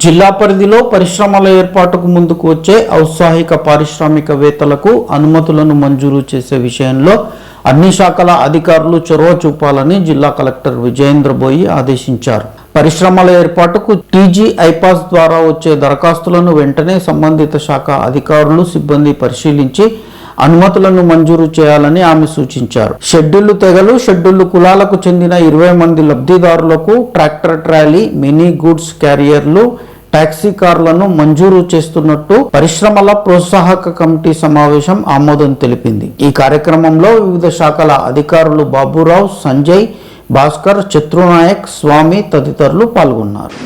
జిల్లా పరిధిలో పరిశ్రమల ఏర్పాటుకు ముందుకు వచ్చే ఔత్సాహిక పారిశ్రామికవేత్తలకు అనుమతులను మంజూరు చేసే విషయంలో అన్ని శాఖల అధికారులు చొరవ చూపాలని జిల్లా కలెక్టర్ విజయేంద్ర బోయి ఆదేశించారు. పరిశ్రమల ఏర్పాటుకు టీజీ ఐపాస్ ద్వారా వచ్చే దరఖాస్తులను వెంటనే సంబంధిత శాఖ అధికారులు సిబ్బంది పరిశీలించి అనుమతులను మంజూరు చేయాలని ఆమె సూచించారు. షెడ్యూళ్లు తెగలు, షెడ్యూళ్లు కులాలకు చెందిన 20 మంది లబ్ధిదారులకు ట్రాక్టర్ ట్రాలీ, మినీ గూడ్స్ క్యారియర్లు, టాక్సీ కార్లను మంజూరు చేస్తున్నట్టు పరిశ్రమల ప్రోత్సాహక కమిటీ సమావేశం ఆమోదం తెలిపింది. ఈ కార్యక్రమంలో వివిధ శాఖల అధికారులు బాబురావు, సంజయ్, భాస్కర్, చత్రునాయక్, స్వామి తదితరులు పాల్గొన్నారు.